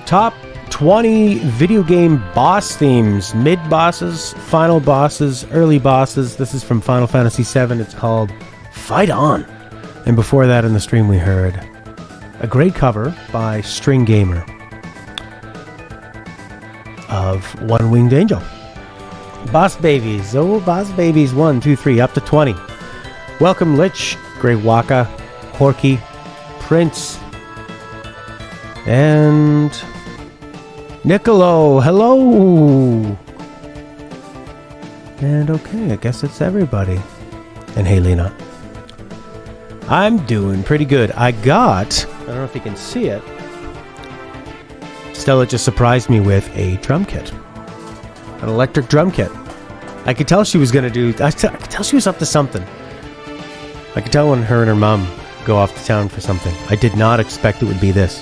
Top 20 video game boss themes. Mid-bosses, final bosses, early bosses. This is from Final Fantasy VII. It's called Fight On. And before that in the stream we heard a great cover by String Gamer of One Winged Angel. Boss Babies. Oh, Boss Babies. 1, 2, 3, up to 20. Welcome, Lich, Great Waka, Horky, Prince, and Niccolo. Hello. And okay, I guess it's everybody. And hey, Lena. I'm doing pretty good. I don't know if you can see it. Stella just surprised me with a drum kit. An electric drum kit. I could tell she was going to do... I could tell she was up to something. I could tell when her and her mom go off to town for something. I did not expect it would be this.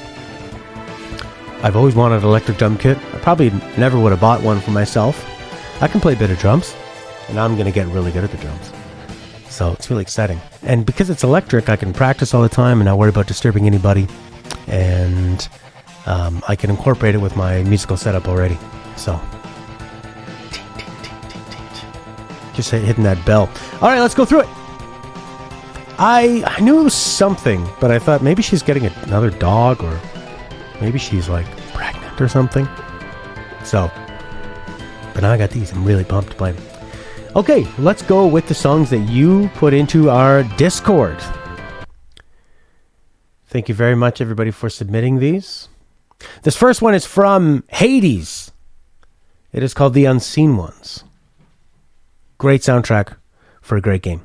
I've always wanted an electric drum kit. I probably never would have bought one for myself. I can play a bit of drums. And I'm going to get really good at the drums. So it's really exciting. And because it's electric, I can practice all the time and not worry about disturbing anybody. And I can incorporate it with my musical setup already. So just hitting that bell. All right, let's go through it. I knew it was something, but I thought maybe she's getting another dog, or maybe she's like pregnant or something. So, but now I got these. I'm really pumped to play them. Okay, let's go with the songs that you put into our Discord. Thank you very much, everybody, for submitting these. This first one is from Hades. It is called The Unseen Ones. Great soundtrack for a great game.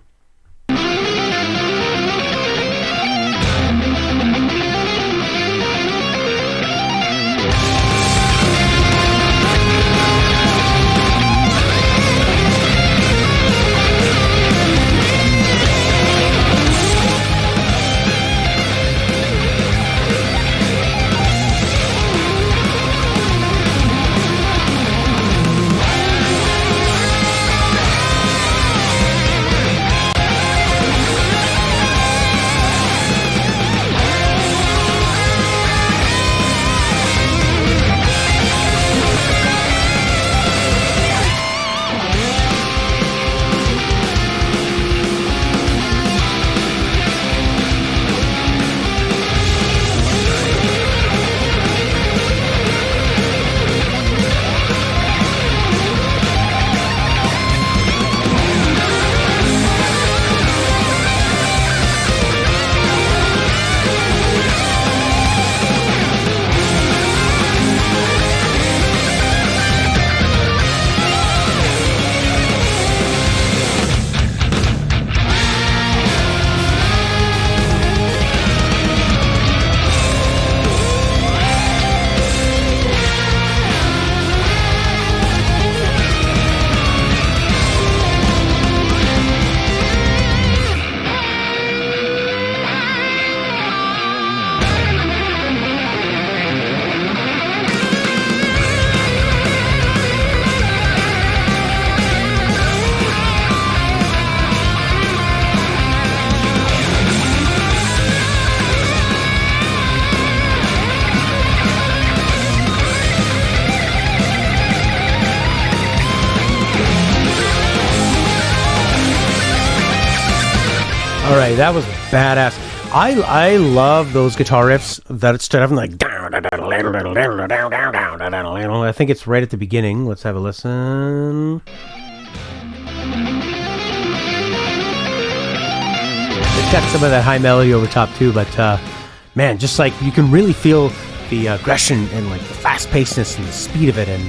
Alright, that was badass. I love those guitar riffs that it started like... I think it's right at the beginning. Let's have a listen. It's got some of that high melody over top too, but man, just like you can really feel the aggression and like the fast-pacedness and the speed of it, and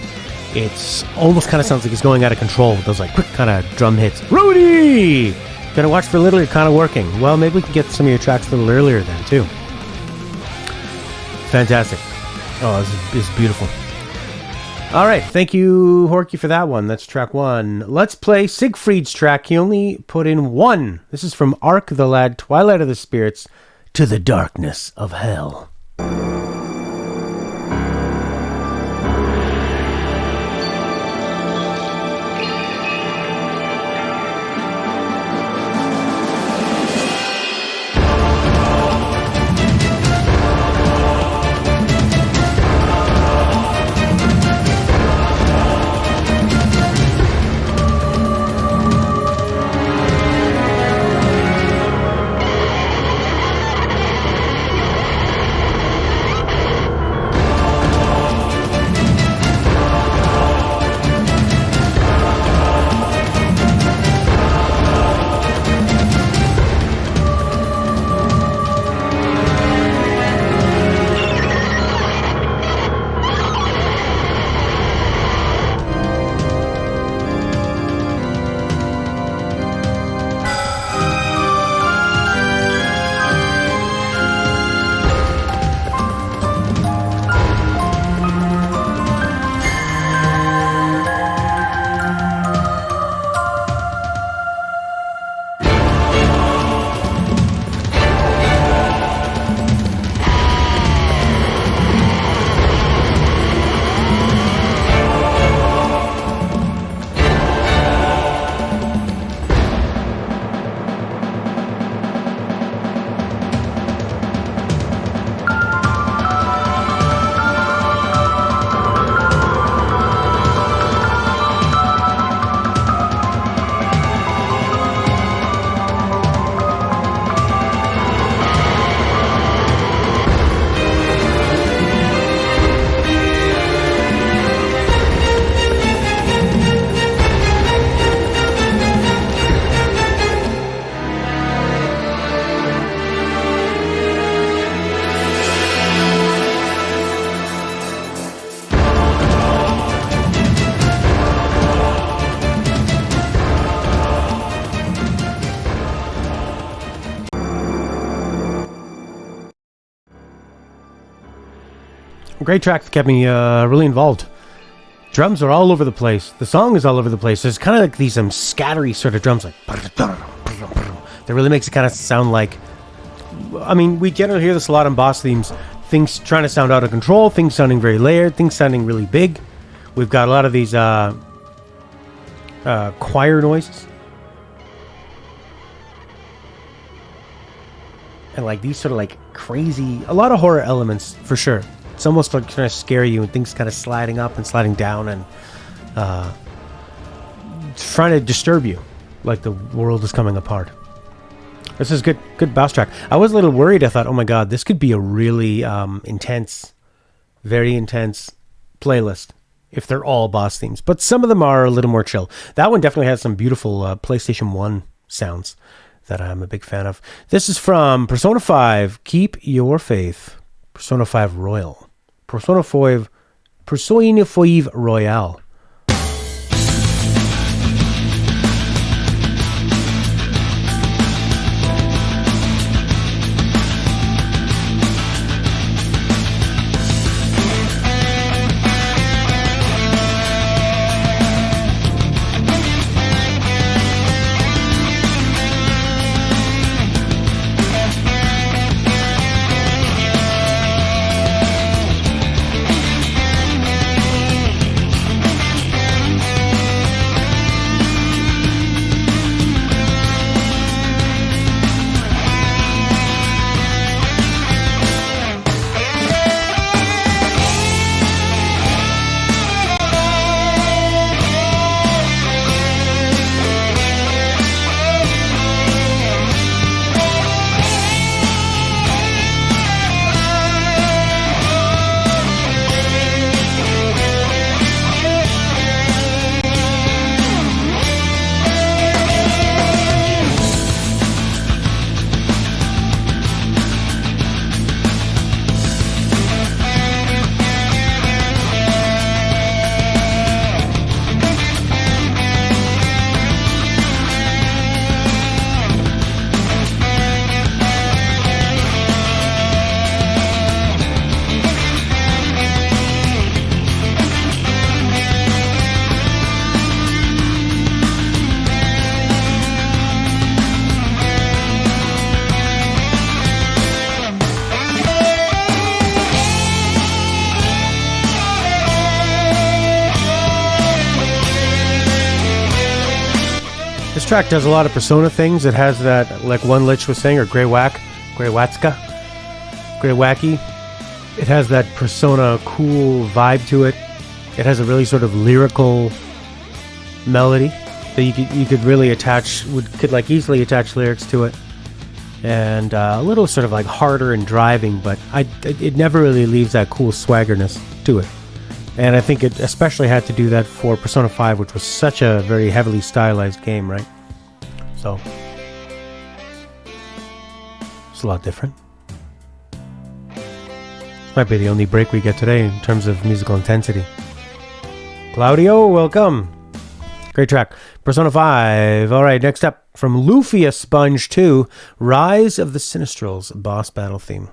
it's almost kind of sounds like it's going out of control with those like quick kind of drum hits. Rudy! Gonna watch for a little, you're kind of working. Well, maybe we can get some of your tracks a little earlier then, too. Fantastic. Oh, this is beautiful. All right, thank you, Horky, for that one. That's track one. Let's play Siegfried's track. He only put in one. This is from Ark the Lad, Twilight of the Spirits, to the Darkness of Hell. Great track that kept me really involved. Drums are all over the place. The song is all over the place. There's kind of like these scattery sort of drums, like that really makes it kind of sound like. I mean, we generally hear this a lot in boss themes. Things trying to sound out of control, things sounding very layered, things sounding really big. We've got a lot of these choir noises. And like these sort of like crazy, a lot of horror elements for sure. It's almost like trying to scare you and things kind of sliding up and sliding down and trying to disturb you like the world is coming apart. This is good boss track. I was a little worried. I thought, oh my god, this could be a really intense, very intense playlist if they're all boss themes. But some of them are a little more chill. That one definitely has some beautiful PlayStation 1 sounds that I'm a big fan of. This is from Persona 5, Keep Your Faith. Persona 5 Royal. Persona 5 Royale. This track does a lot of Persona things. It has that, like One Lich was saying, or Grey Wacky. It has that Persona cool vibe to it. It has a really sort of lyrical melody that you could really could like easily attach lyrics to it, and a little sort of like harder and driving, but it never really leaves that cool swaggerness to it. And I think it especially had to do that for Persona 5, which was such a very heavily stylized game, right? So it's a lot different. Might be the only break we get today in terms of musical intensity. Claudio, welcome. Great track. Persona 5. All right, next up from Lufia Sponge 2, Rise of the Sinistrals boss battle theme.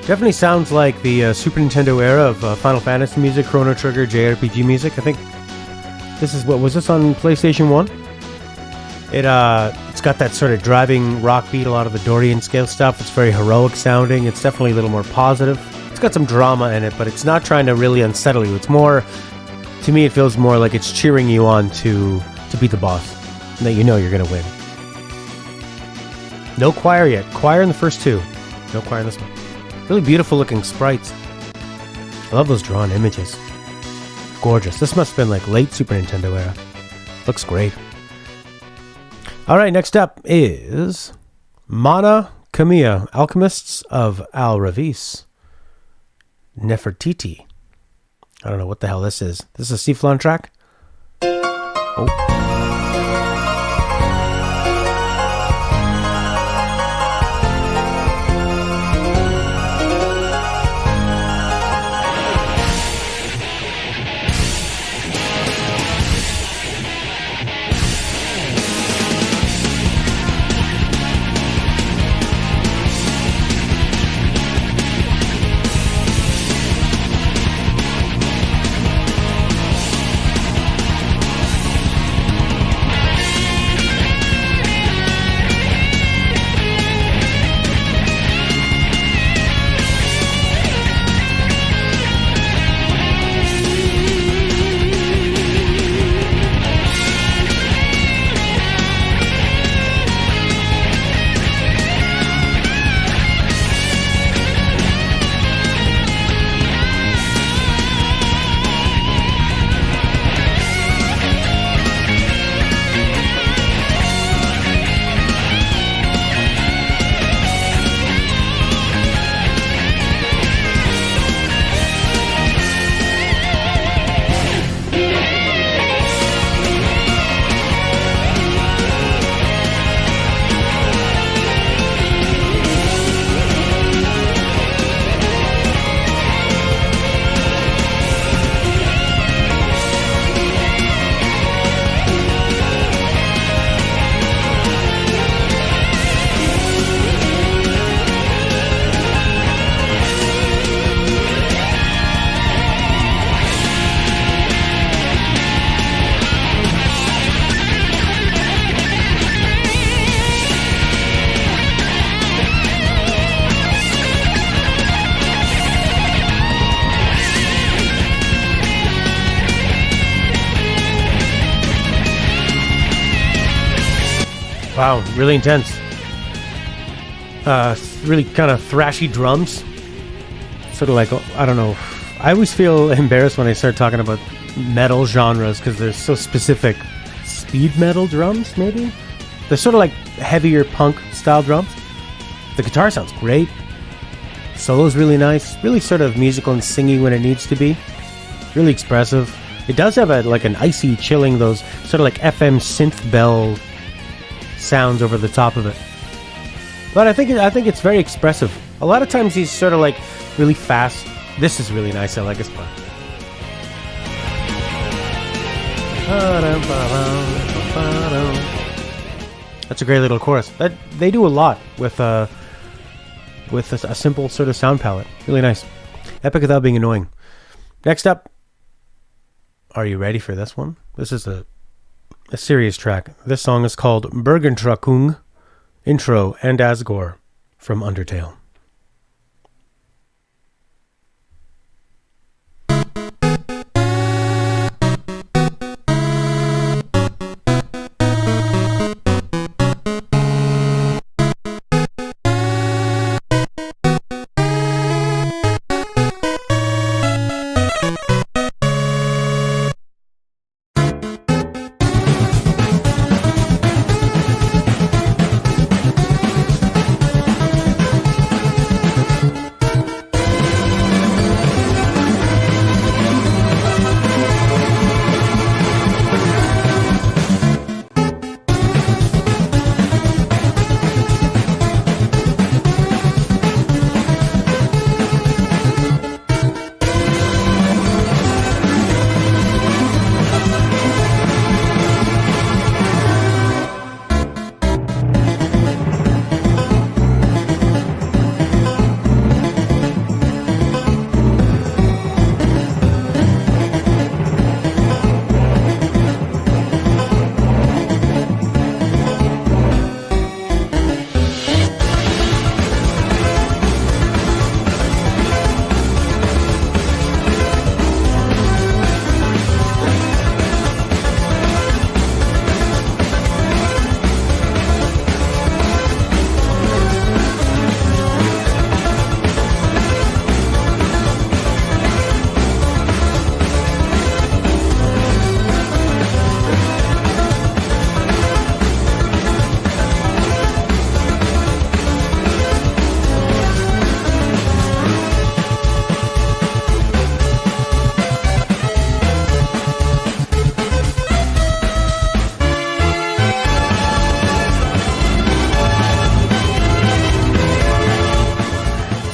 Definitely sounds like the Super Nintendo era of Final Fantasy music, Chrono Trigger, JRPG music. I think this is what was this on PlayStation 1? It's got that sort of driving rock beat, a lot of the Dorian scale stuff. It's very heroic sounding. It's definitely a little more positive. It's got some drama in it, but it's not trying to really unsettle you. It's more, to me, it feels more like it's cheering you on to beat the boss, and that you know you're going to win. No choir yet. Choir in the first two. No choir in this one. Really beautiful looking sprites. I love those drawn images. Gorgeous. This must have been like late Super Nintendo era. Looks great. Alright, next up is Mana Kamiya, Alchemists of Al Ravis. Nefertiti. I don't know what the hell this is. This is a C-Flon track? Oh. Wow, really intense. Really kind of thrashy drums. Sort of like, I don't know. I always feel embarrassed when I start talking about metal genres because they're so specific. Speed metal drums, maybe? They're sort of like heavier punk style drums. The guitar sounds great. Solo's really nice. Really sort of musical and singy when it needs to be. Really expressive. It does have like an icy chilling, those sort of like FM synth bell sounds over the top of it. But I think it's very expressive. A lot of times he's sort of like really fast. This is really nice. I like his part. That's a great little chorus. That they do a lot with a simple sort of sound palette. Really nice. Epic without being annoying. Next up, are you ready for this one? This is a serious track. This song is called Bergentrakung, Intro and Asgore from Undertale.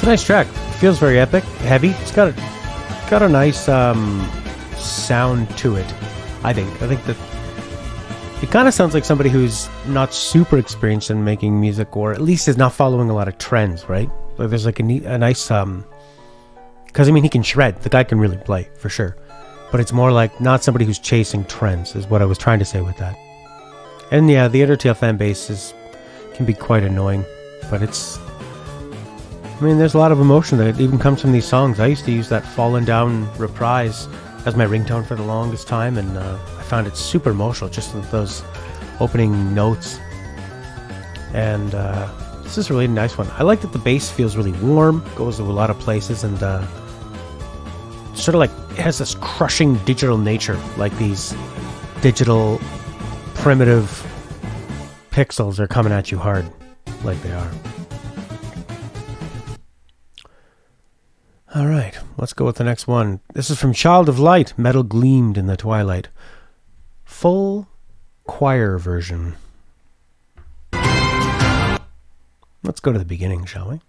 It's a nice track. It feels very epic, heavy. It's got a nice sound to it. I think that it kind of sounds like somebody who's not super experienced in making music, or at least is not following a lot of trends, right? Like there's like a nice because I mean he can shred. The guy can really play for sure, but it's more like not somebody who's chasing trends is what I was trying to say with that. And yeah, the Undertale fan base can be quite annoying, but I mean, there's a lot of emotion that even comes from these songs. I used to use that Fallen Down reprise as my ringtone for the longest time, and I found it super emotional, just with those opening notes. And this is a really nice one. I like that the bass feels really warm, goes to a lot of places, and sort of like it has this crushing digital nature, like these digital primitive pixels are coming at you hard, like they are. All right, let's go with the next one. This is from Child of Light, Metal Gleamed in the Twilight. Full choir version. Let's go to the beginning, shall we?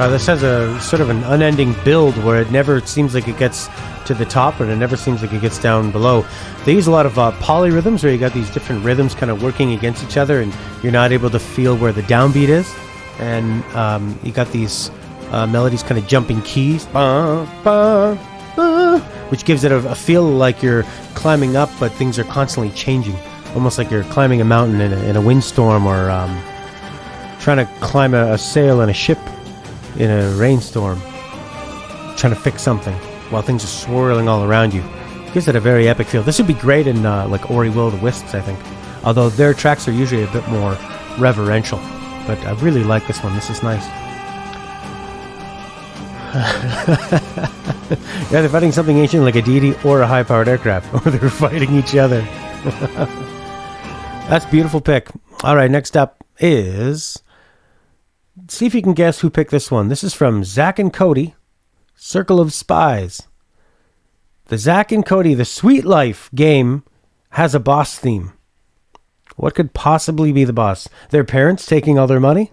This has a sort of an unending build where it never seems like it gets to the top, and it never seems like it gets down below. They use a lot of polyrhythms, where you got these different rhythms kind of working against each other, and you're not able to feel where the downbeat is. And you got these melodies kind of jumping keys, which gives it a feel like you're climbing up, but things are constantly changing, almost like you're climbing a mountain in a windstorm, or trying to climb a sail in a ship in a rainstorm, trying to fix something while things are swirling all around you. It gives it a very epic feel. This would be great in like Ori Will of the Wisps, I think, although their tracks are usually a bit more reverential. But I really like this one. This is nice. Yeah, they're fighting something ancient like a deity or a high-powered aircraft, or they're fighting each other. That's a beautiful pick. All right, next up is... See if you can guess who picked this one. This is from Zach and Cody, Circle of Spies. The Zack and Cody The Sweet Life game has a boss theme. What could possibly be the boss? Their parents taking all their money?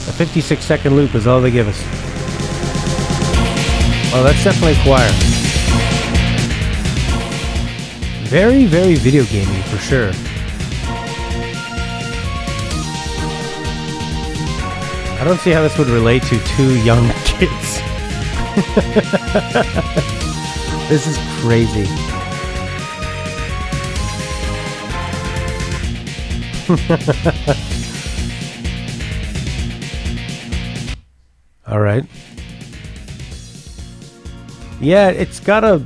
A 56-second loop is all they give us. Oh, that's definitely choir. Very, very video gamey for sure. I don't see how this would relate to two young kids. This is crazy. All right. Yeah, it's got a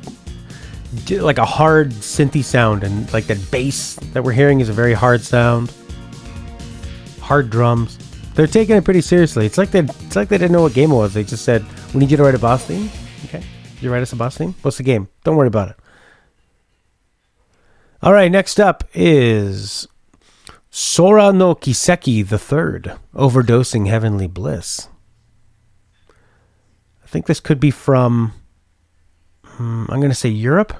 hard synthy sound, and like that bass that we're hearing is a very hard sound. Hard drums. They're taking it pretty seriously. It's like they didn't know what game it was. They just said, "We need you to write a boss theme." Okay, you write us a boss theme. What's the game? Don't worry about it. All right. Next up is Sora no Kiseki III, Overdosing Heavenly Bliss. I think this could be from, I'm going to say Europe.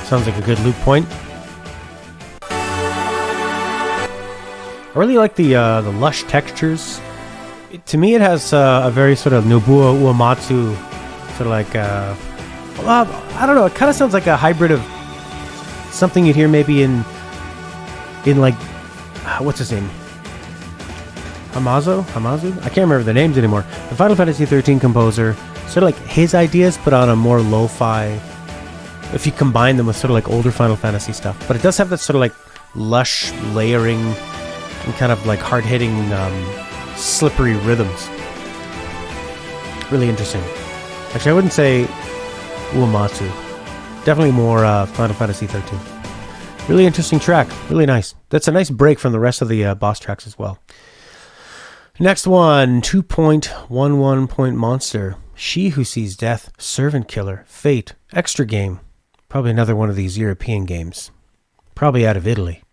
Sounds like a good loop point. I really like the lush textures. To me, it has a very sort of Nobuo Uematsu, sort of like I don't know. It kind of sounds like a hybrid of something you'd hear maybe in like what's his name? Hamazu? I can't remember the names anymore. The Final Fantasy 13 composer, sort of like his ideas, but on a more lo-fi. If you combine them with sort of like older Final Fantasy stuff, but it does have that sort of like lush layering and kind of like hard-hitting slippery rhythms. Really interesting. Actually, I wouldn't say Uematsu. Definitely more Final Fantasy 13. Really interesting track. Really nice. That's a nice break from the rest of the boss tracks as well. Next one, 2.11 point monster. She Who Sees Death, Servant Killer, Fate, Extra Game. Probably another one of these European games. Probably out of Italy.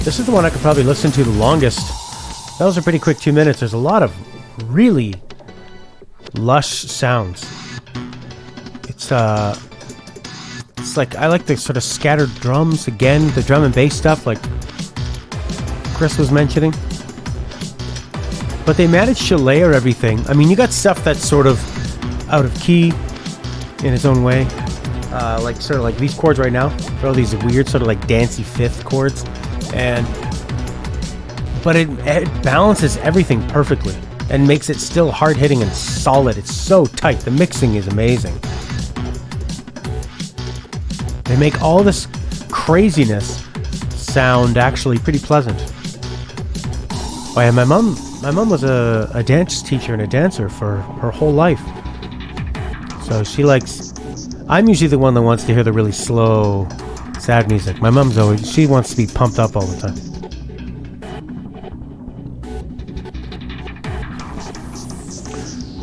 This is the one I could probably listen to the longest. That was a pretty quick 2 minutes. There's a lot of really lush sounds. It's like, I like the sort of scattered drums again, the drum and bass stuff like Chris was mentioning. But they managed to layer everything. I mean, you got stuff that's sort of out of key in its own way. Like sort of like these chords right now. They're all these weird sort of like dancey fifth chords. But it balances everything perfectly and makes it still hard-hitting and solid. It's so tight. The mixing is amazing. They make all this craziness sound actually pretty pleasant. Oh yeah, my mom was a dance teacher and a dancer for her whole life. So she likes... I'm usually the one that wants to hear the really slow, sad music. My mom's she wants to be pumped up all the time.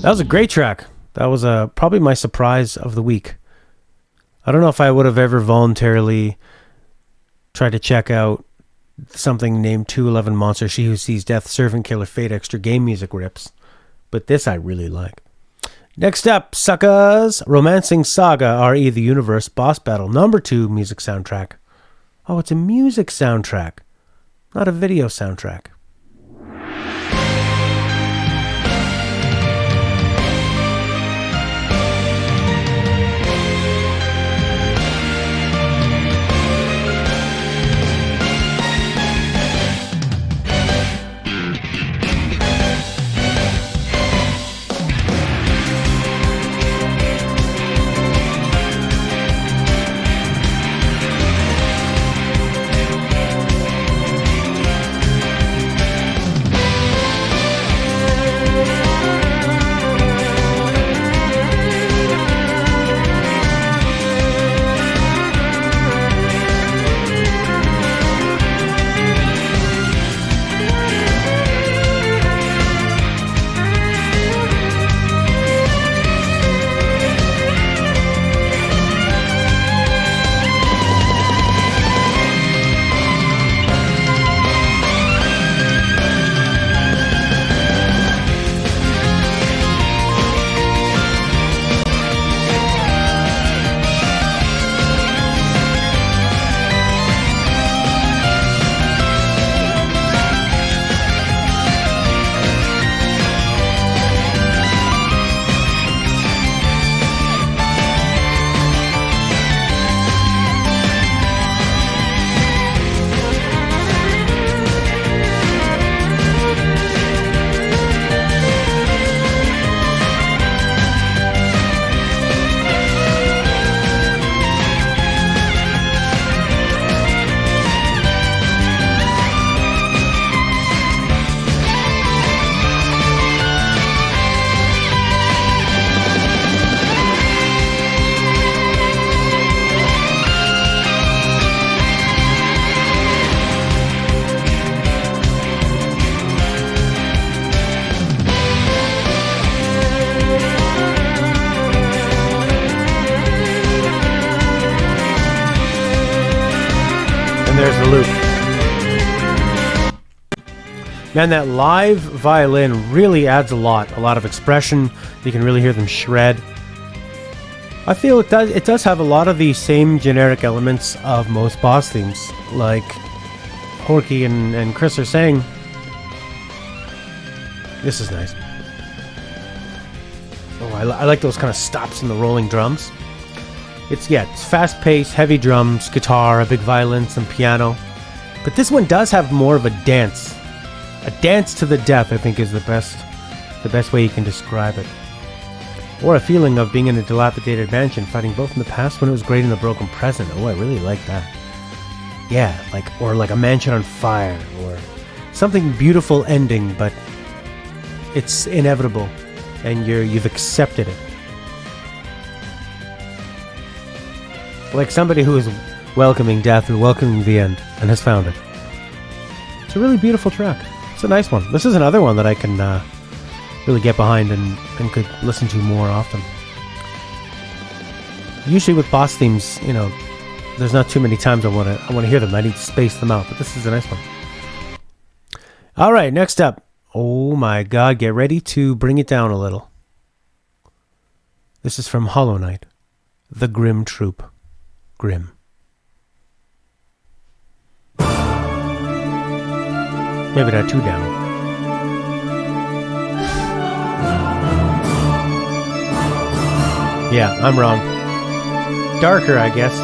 That was a great track. That was probably my surprise of the week. I don't know if I would have ever voluntarily tried to check out something named 211 Monster, She Who Sees Death, Servant Killer, Fate, Extra Game Music rips. But this I really like. Next up, suckers! Romancing Saga, RE The Universe, Boss Battle, number 2 music soundtrack. Oh, it's a music soundtrack, not a video soundtrack. And that live violin really adds a lot of expression. You can really hear them shred. I feel it does have a lot of the same generic elements of most boss themes, like Horky and Chris are saying. This is nice. Oh, I like those kind of stops in the rolling drums. It's fast-paced, heavy drums, guitar, a big violin, some piano. But this one does have more of a dance. A dance to the death, I think, is the best way you can describe it. Or a feeling of being in a dilapidated mansion, fighting both in the past when it was great and the broken present. Oh, I really like that. Yeah, like a mansion on fire, or something beautiful ending, but it's inevitable, and you've accepted it. Like somebody who is welcoming death and welcoming the end, and has found it. It's a really beautiful track. It's a nice one. This is another one that I can really get behind and could listen to more often. Usually with boss themes, there's not too many times I want to hear them. I need to space them out, but this is a nice one. All right, next up. Oh my God, get ready to bring it down a little. This is from Hollow Knight, The Grim Troop. Grim. Maybe not too down. Yeah, I'm wrong. Darker, I guess.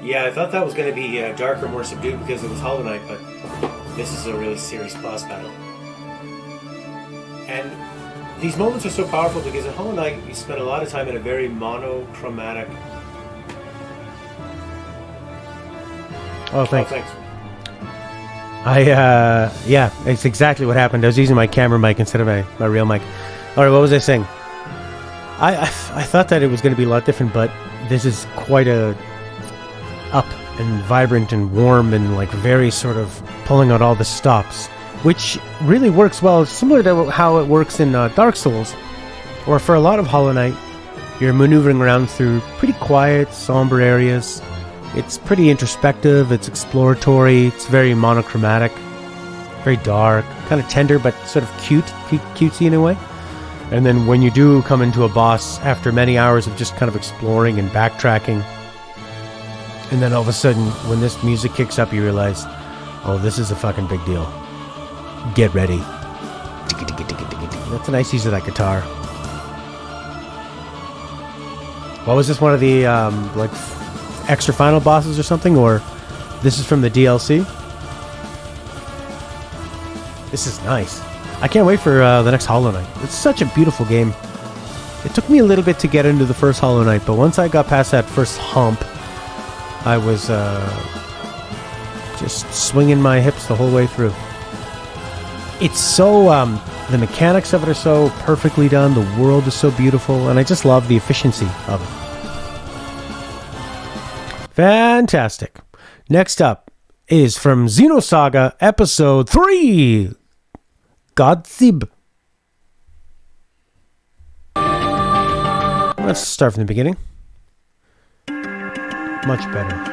Yeah, I thought that was going to be darker, more subdued because it was Hollow Knight, but this is a really serious boss battle. And these moments are so powerful because in Hollow Knight you spend a lot of time in a very monochromatic... Oh, thanks. Yeah, it's exactly what happened. I was using my camera mic instead of my real mic. Alright, what was I saying? I thought that it was going to be a lot different, but this is quite a up and vibrant and warm and like very sort of pulling out all the stops, which really works well, similar to how it works in Dark Souls, or for a lot of Hollow Knight, you're maneuvering around through pretty quiet, somber areas. It's pretty introspective, it's exploratory, it's very monochromatic, very dark, kind of tender, but sort of cutesy in a way. And then when you do come into a boss after many hours of just kind of exploring and backtracking, and then all of a sudden, when this music kicks up, you realize, oh, this is a fucking big deal. Get ready. That's a nice use of that guitar. What was this, one of the like extra final bosses or something, or this is from the DLC? This is nice. I can't wait for the next Hollow Knight. It's such a beautiful game. It took me a little bit to get into the first Hollow Knight, but once I got past that first hump, I was just swinging my hips the whole way through. It's so the mechanics of it are so perfectly done. The world is so beautiful, and I just love the efficiency of it. Fantastic. Next up is from Xenosaga Episode 3, Godsib. Let's start from the beginning. Much better.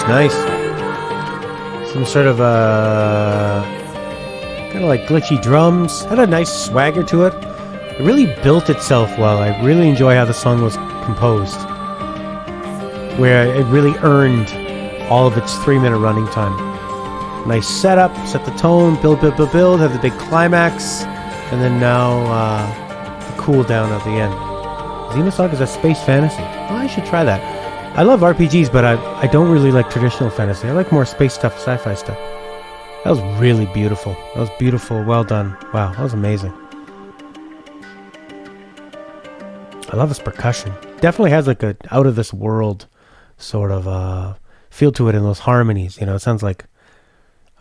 Nice. Some sort of kind of like glitchy drums. Had a nice swagger to it. It really built itself well. I really enjoy how the song was composed, where it really earned all of its 3-minute running time. Nice setup, set the tone, build, have the big climax, and then now the cool down at the end. Xenosaga is a space fantasy. Oh, I should try that. I love RPGs, but I don't really like traditional fantasy. I like more space stuff, sci-fi stuff. That was really beautiful. That was beautiful. Well done. Wow, that was amazing. I love his percussion. Definitely has like a out-of-this-world sort of feel to it in those harmonies. You know, it sounds like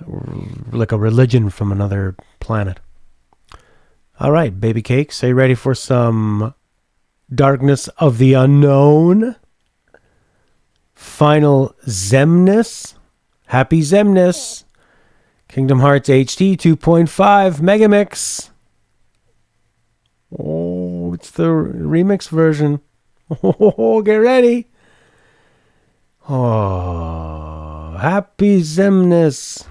a religion from another planet. All right, baby cakes, are you ready for some Darkness of the Unknown? Final Xemnas. Happy Xemnas. Kingdom Hearts HD 2.5 Megamix. Oh, it's the remix version. Oh, get ready. Oh, Happy Xemnas.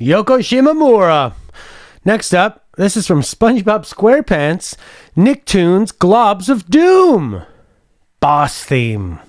Yoko Shimamura. Next up, this is from SpongeBob SquarePants, Nicktoons Globs of Doom. Boss theme.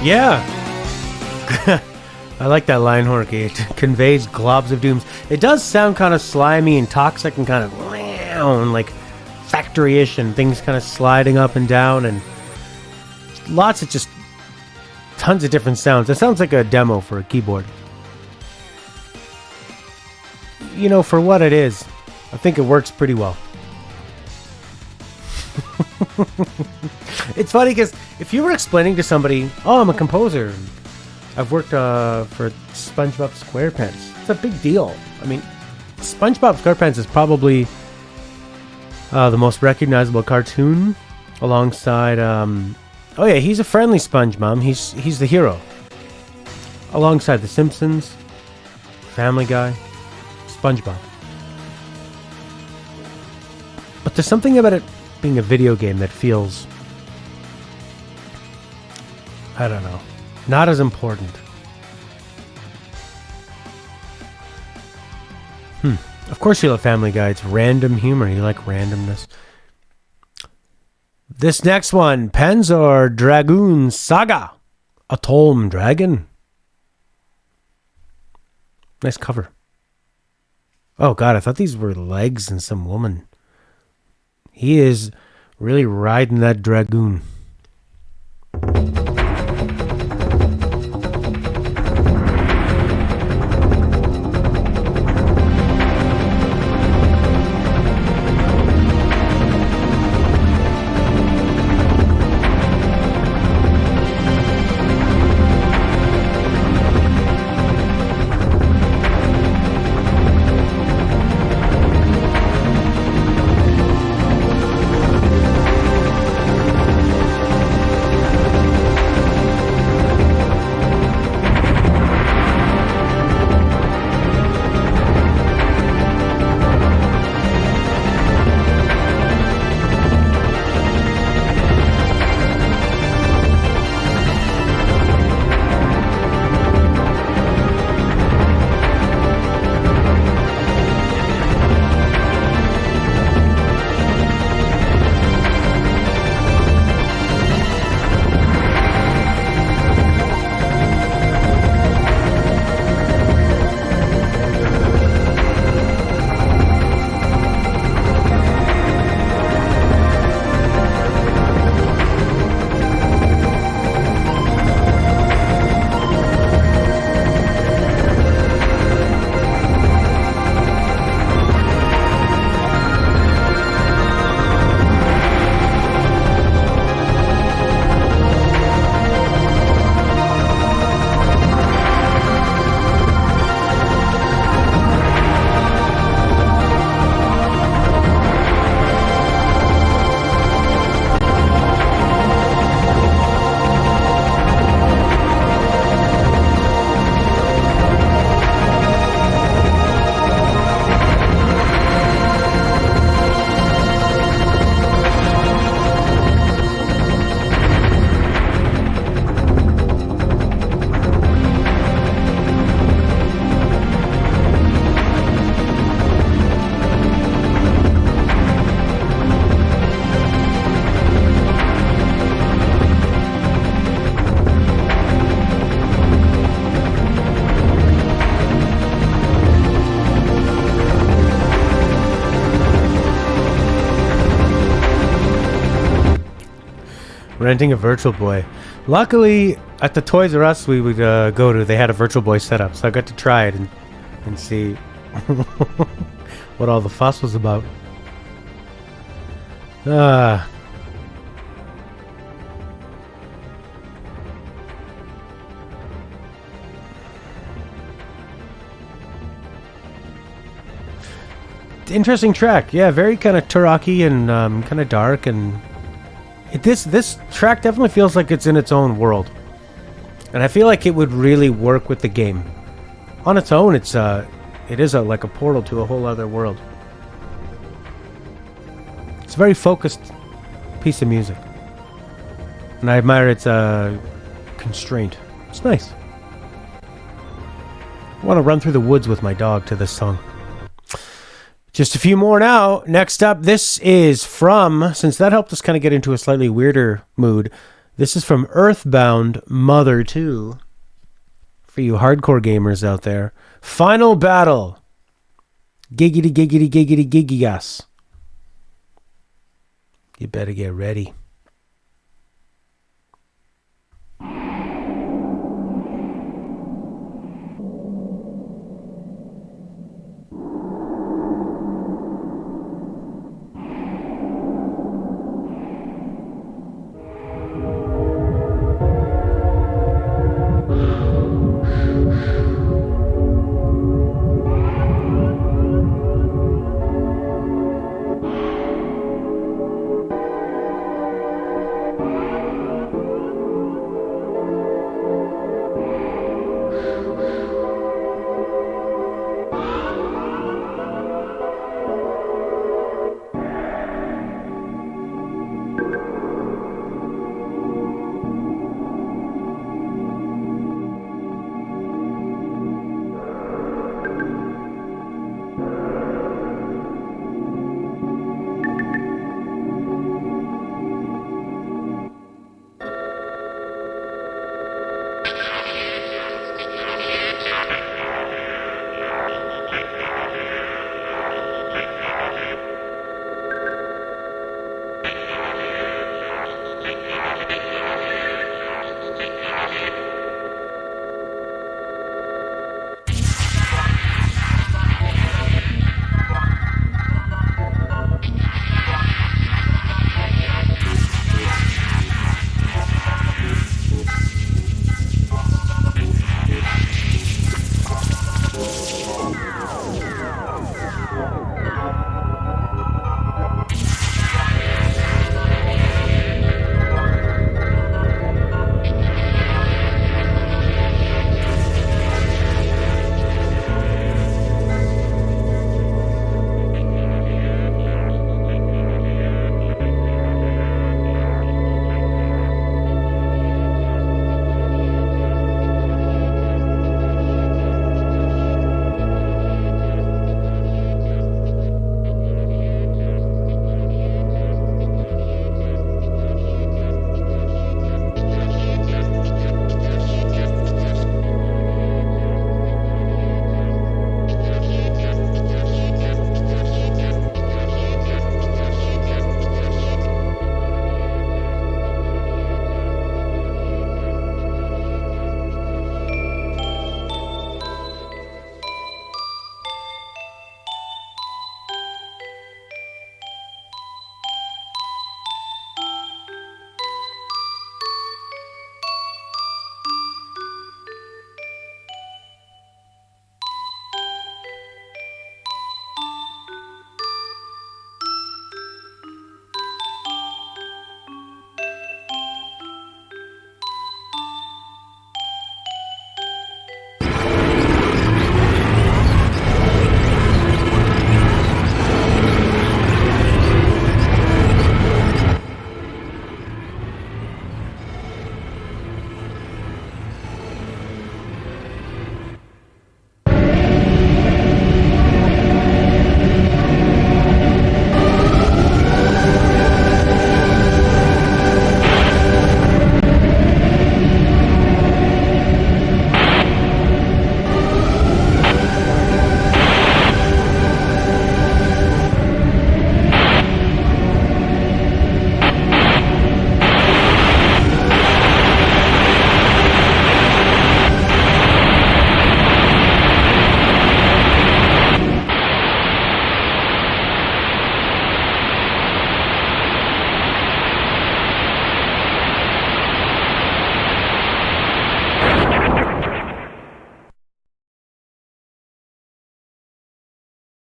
Yeah. I like that line, Horky. It conveys globs of dooms. It does sound kind of slimy and toxic and kind of like factory-ish and things kind of sliding up and down and lots of just tons of different sounds. It sounds like a demo for a keyboard. You know, for what it is, I think it works pretty well. It's funny because if you were explaining to somebody, oh, I'm a composer, I've worked for SpongeBob SquarePants, it's a big deal. I mean, SpongeBob SquarePants is probably the most recognizable cartoon alongside, oh yeah, he's a friendly sponge, Mom. He's the hero. Alongside The Simpsons, Family Guy, SpongeBob. But there's something about it being a video game that feels, I don't know, not as important. Of course you love Family Guy. It's random humor. You like randomness. This next one, Panzer Dragoon Saga, Atolm Dragon. Nice cover. Oh God, I thought these were legs and some woman. He is really riding that dragoon. Renting a Virtual Boy. Luckily, at the Toys R Us we would go to, they had a Virtual Boy set up, so I got to try it and see what all the fuss was about. Interesting track. Yeah, very kind of Turok-y and kind of dark, and this track definitely feels like it's in its own world. And I feel like it would really work with the game. On its own, it is like a portal to a whole other world. It's a very focused piece of music. And I admire its constraint. It's nice. I want to run through the woods with my dog to this song. Just a few more now. Next up, this is from, since that helped us kind of get into a slightly weirder mood, this is from Earthbound Mother 2. For you hardcore gamers out there. Final Battle. Giggity, giggity, giggity, giggity. You better get ready.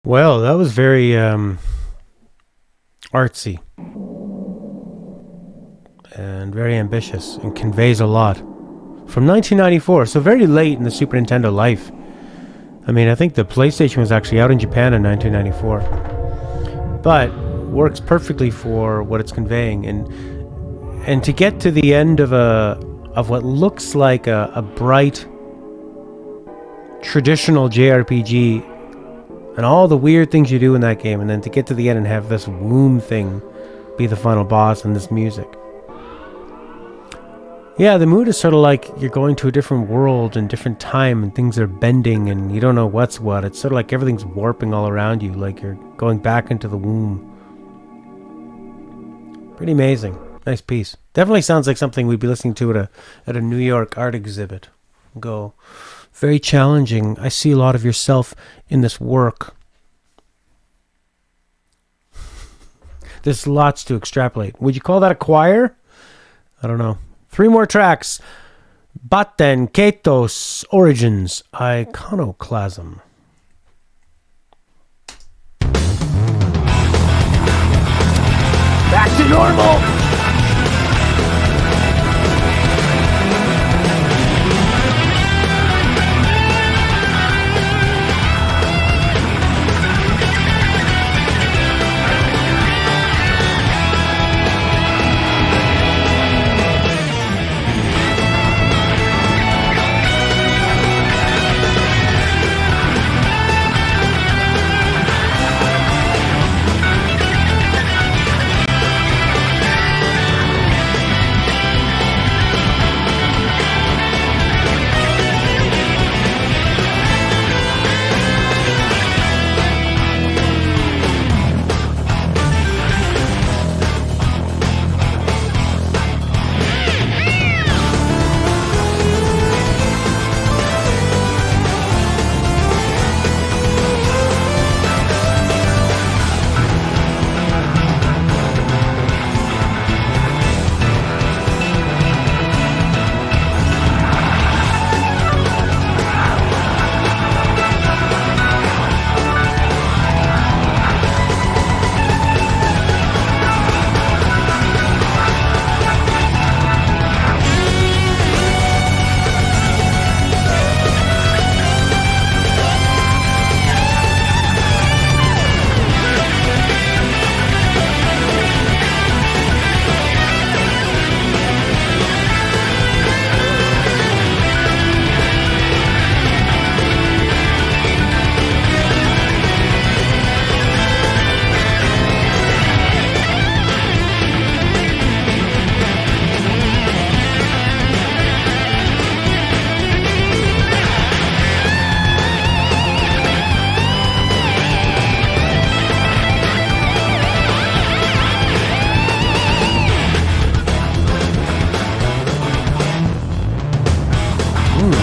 Well, that was very artsy and very ambitious and conveys a lot. From 1994, so very late in the Super Nintendo life. I mean, I think the PlayStation was actually out in Japan in 1994. But works perfectly for what it's conveying. And to get to the end of what looks like a bright traditional JRPG and all the weird things you do in that game, and then to get to the end and have this womb thing be the final boss and this music. Yeah, the mood is sort of like you're going to a different world and different time, and things are bending and you don't know what's what. It's sort of like everything's warping all around you, like you're going back into the womb. Pretty amazing. Nice piece. Definitely sounds like something we'd be listening to at a New York art exhibit. Go, very challenging. I see a lot of yourself in this work. There's lots to extrapolate. Would you call that a choir? I don't know. 3 more tracks. Batten, Kato's Origins, Iconoclasm. Back to normal.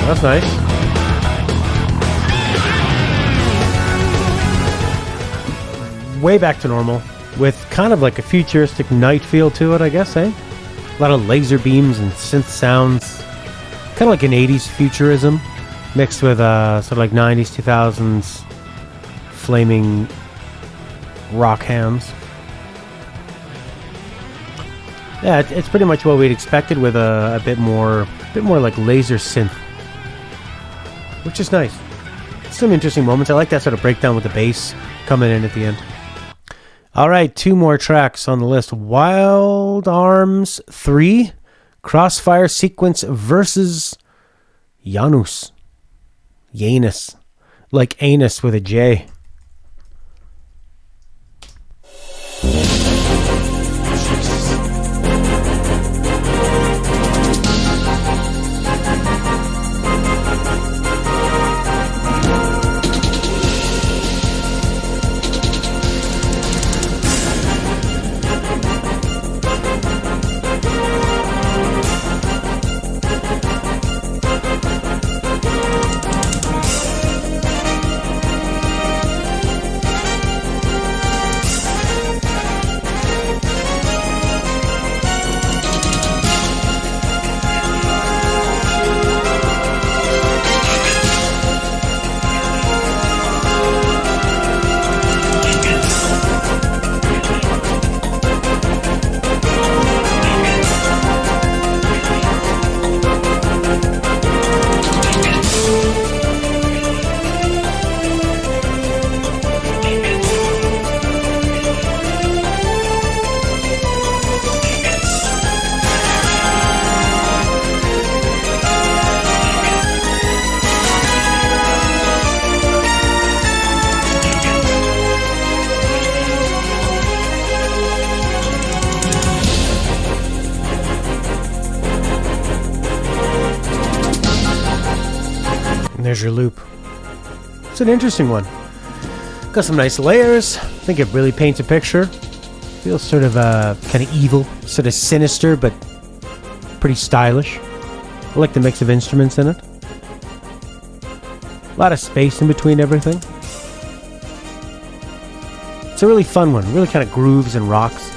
That's nice. Way back to normal, with kind of like a futuristic night feel to it, I guess, eh? A lot of laser beams and synth sounds. Kind of like an 80s futurism, mixed with sort of like 90s, 2000s flaming rock hands. Yeah, it's pretty much what we'd expected, with a bit more like laser synth, which is nice. Some interesting moments. I like that sort of breakdown with the bass coming in at the end. All right, 2 more tracks on the list. Wild Arms 3, Crossfire Sequence versus Janus. Janus. Like anus with a J. There's your loop. It's an interesting one. Got some nice layers. I think it really paints a picture. Feels sort of kind of evil, sort of sinister, but pretty stylish. I like the mix of instruments in it. A lot of space in between everything. It's a really fun one. Really kind of grooves and rocks.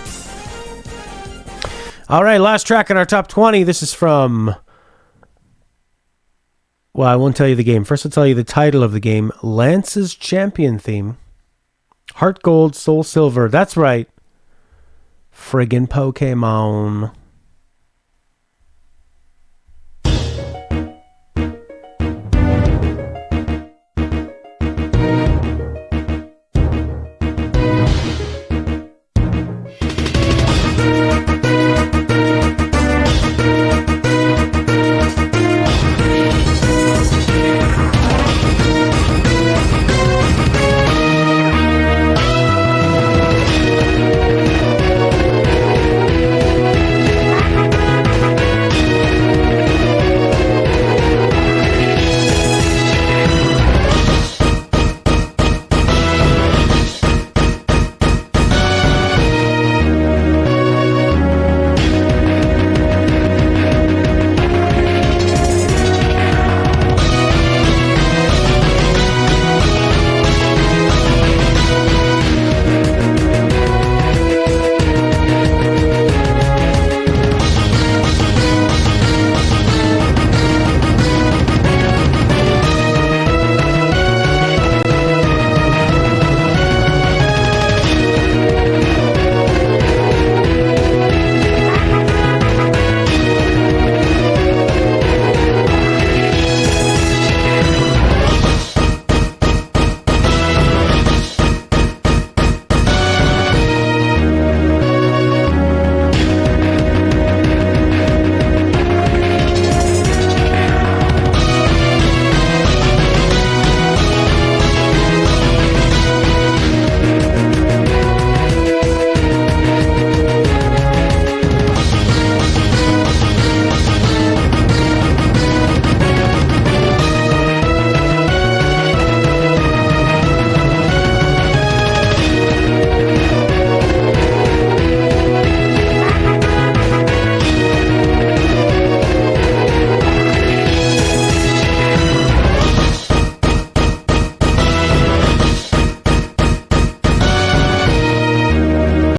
All right, last track in our top 20. This is from... Well, I won't tell you the game. First, I'll tell you the title of the game. Lance's Champion theme. Heart Gold, Soul Silver. That's right. Friggin' Pokemon.